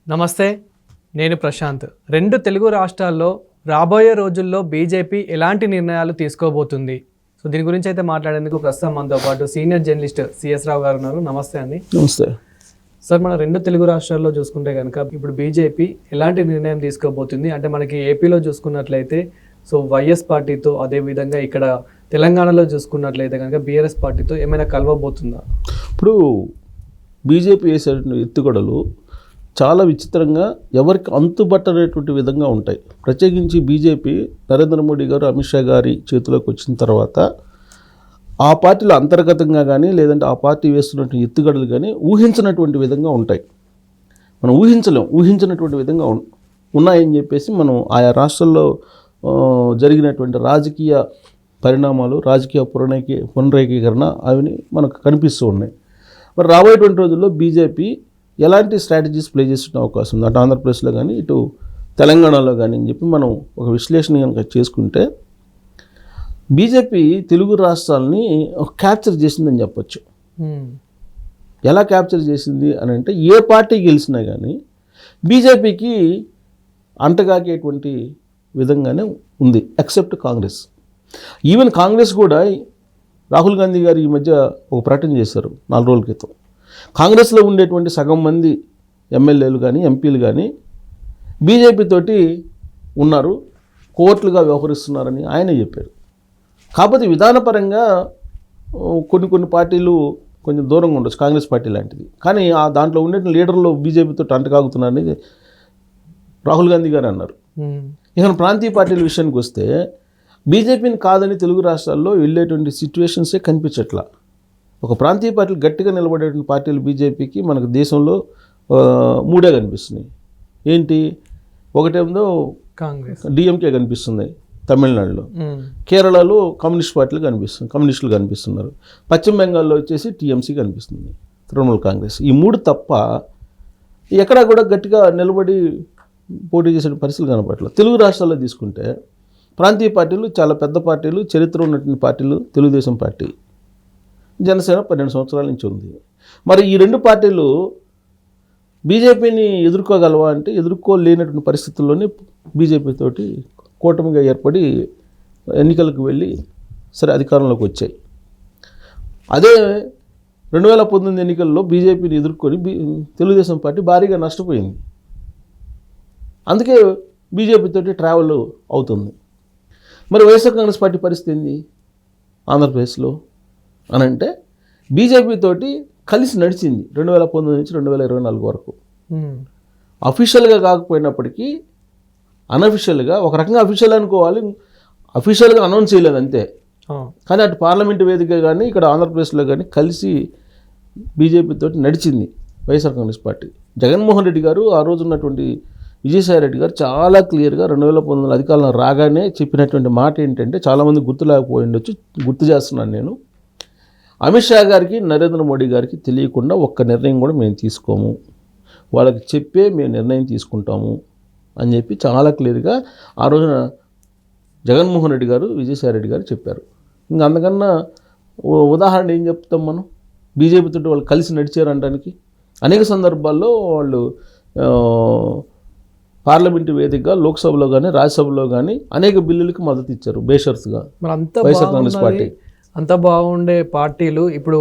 నమస్తే, నేను ప్రశాంత్. రెండు తెలుగు రాష్ట్రాల్లో రాబోయే రోజుల్లో బీజేపీ ఎలాంటి నిర్ణయాలు తీసుకోబోతుంది? సో దీని గురించి అయితే మాట్లాడేందుకు ప్రస్తుతం మనతో పాటు సీనియర్ జర్నలిస్ట్ సిఎస్ రావు గారు ఉన్నారు. నమస్తే అండి. నమస్తే సార్. మన రెండు తెలుగు రాష్ట్రాల్లో చూసుకుంటే కనుక ఇప్పుడు బీజేపీ ఎలాంటి నిర్ణయం తీసుకోబోతుంది అంటే మనకి ఏపీలో చూసుకున్నట్లయితే సో వైఎస్ పార్టీతో, అదేవిధంగా ఇక్కడ తెలంగాణలో చూసుకున్నట్లయితే కనుక బీఆర్ఎస్ పార్టీతో ఏమైనా కలవబోతుందా? ఇప్పుడు బీజేపీ వేసే ఎత్తుగడలు చాలా విచిత్రంగా ఎవరికి అంతుబట్టనేటువంటి విధంగా ఉంటాయి. ప్రత్యేకించి బీజేపీ నరేంద్ర మోడీ గారు అమిత్ షా గారి చేతిలోకి వచ్చిన తర్వాత ఆ పార్టీలో అంతర్గతంగా కానీ లేదంటే ఆ పార్టీ వేస్తున్నటువంటి ఎత్తుగడలు కానీ ఊహించినటువంటి విధంగా ఉంటాయి. మనం ఊహించినటువంటి విధంగా ఉన్నాయని చెప్పేసి మనం ఆయా రాష్ట్రాల్లో జరిగినటువంటి రాజకీయ పరిణామాలు, రాజకీయ పునరేకీకరణ అవి మనకు కనిపిస్తూ ఉన్నాయి. మరి రాబోయేటువంటి రోజుల్లో బీజేపీ ఎలాంటి స్ట్రాటజీస్ ప్లే చేసిన అవకాశం ఉంది అటు ఆంధ్రప్రదేశ్లో కానీ ఇటు తెలంగాణలో కానీ అని చెప్పి మనం ఒక విశ్లేషణ కనుక చేసుకుంటే బీజేపీ తెలుగు రాష్ట్రాలని క్యాప్చర్ చేసిందని చెప్పచ్చు. ఎలా క్యాప్చర్ చేసింది అని అంటే ఏ పార్టీ గెలిచినా కానీ బీజేపీకి అంటగాకేటువంటి విధంగానే ఉంది, ఎక్సెప్ట్ కాంగ్రెస్. ఈవెన్ కాంగ్రెస్ కూడా రాహుల్ గాంధీ గారు ఈ మధ్య ఒక ప్రకటన చేశారు 4 రోజుల క్రితం. కాంగ్రెస్లో ఉండేటువంటి సగం మంది ఎమ్మెల్యేలు కానీ ఎంపీలు కానీ బీజేపీ తోటి ఉన్నారు, కోర్టులుగా వ్యవహరిస్తున్నారని ఆయన చెప్పారు. కాకపోతే విధానపరంగా కొన్ని పార్టీలు కొంచెం దూరంగా ఉండొచ్చు, కాంగ్రెస్ పార్టీ లాంటిది. కానీ దాంట్లో ఉండే లీడర్లు బీజేపీతో అంటకాగుతున్నారని రాహుల్ గాంధీ గారు అన్నారు. ఇక ప్రాంతీయ పార్టీల విషయానికి వస్తే బీజేపీని కాదని తెలుగు రాష్ట్రాల్లో వెళ్ళేటువంటి సిచ్యువేషన్సే కనిపించట్లా. ఒక ప్రాంతీయ పార్టీలు గట్టిగా నిలబడేటువంటి పార్టీలు బీజేపీకి మనకు దేశంలో 3 కనిపిస్తున్నాయి. ఏంటి? ఒకటేమో కాంగ్రెస్, డిఎంకే కనిపిస్తుంది తమిళనాడులో, కేరళలో కమ్యూనిస్టులు కనిపిస్తున్నారు, పశ్చిమ బెంగాల్లో వచ్చేసి టీఎంసీ కనిపిస్తుంది, తృణమూల్ కాంగ్రెస్. ఈ 3 తప్ప ఎక్కడా కూడా గట్టిగా నిలబడి పోటీ చేసే పరిస్థితులు కనపడట్లేదు. తెలుగు రాష్ట్రాల్లో తీసుకుంటే ప్రాంతీయ పార్టీలు చాలా పెద్ద పార్టీలు, చరిత్ర ఉన్నటువంటి పార్టీలు. తెలుగుదేశం పార్టీ, జనసేన 12 సంవత్సరాల నుంచి ఉంది. మరి ఈ 2 పార్టీలు బీజేపీని ఎదుర్కోగలవా అంటే ఎదుర్కోలేనటువంటి పరిస్థితుల్లోనే బీజేపీ తోటి కూటమిగా ఏర్పడి ఎన్నికలకు వెళ్ళి సరే అధికారంలోకి వచ్చాయి. అదే 2019 ఎన్నికల్లో బీజేపీని ఎదుర్కొని తెలుగుదేశం పార్టీ భారీగా నష్టపోయింది. అందుకే బీజేపీ తోటి ట్రావెల్ అవుతుంది. మరి వైఎస్ఆర్ కాంగ్రెస్ పార్టీ పరిస్థితి ఏంది ఆంధ్రప్రదేశ్లో అని అంటే బీజేపీ తోటి కలిసి నడిచింది 2019 నుంచి 2024 వరకు. అఫీషియల్గా కాకపోయినప్పటికీ అన్అఫీషియల్గా, ఒక రకంగా అఫీషియల్ అనుకోవాలి, అఫీషియల్గా అనౌన్స్ చేయలేదు అంతే. కానీ అటు పార్లమెంటు వేదిక కానీ ఇక్కడ ఆంధ్రప్రదేశ్లో కానీ కలిసి బీజేపీ తోటి నడిచింది వైఎస్ఆర్ కాంగ్రెస్ పార్టీ. జగన్మోహన్ రెడ్డి గారు ఆ రోజు ఉన్నటువంటి విజయసాయి రెడ్డి గారు చాలా క్లియర్గా 2019 అధికారంలో రాగానే చెప్పినటువంటి మాట ఏంటంటే, చాలామంది గుర్తులేకపోయి ఉండొచ్చు, గుర్తు చేస్తున్నాను నేను. అమిత్ షా గారికి, నరేంద్ర మోడీ గారికి తెలియకుండా ఒక్క నిర్ణయం కూడా మేము తీసుకోము, వాళ్ళకి చెప్పే మేము నిర్ణయం తీసుకుంటాము అని చెప్పి చాలా క్లియర్గా ఆ రోజున జగన్మోహన్ రెడ్డి గారు, విజయసాయి రెడ్డి గారు చెప్పారు. ఇంకా అందుకన్నా ఉదాహరణ ఏం చెప్తాం మనం? బీజేపీతో వాళ్ళు కలిసి నడిచారనడానికి అనేక సందర్భాల్లో వాళ్ళు పార్లమెంటు వేదికగా లోక్సభలో కానీ రాజ్యసభలో కానీ అనేక బిల్లులకు మద్దతు ఇచ్చారు బేషరతుగా వైఎస్ఆర్ కాంగ్రెస్ పార్టీ. అంత బాగుండే పార్టీలు ఇప్పుడు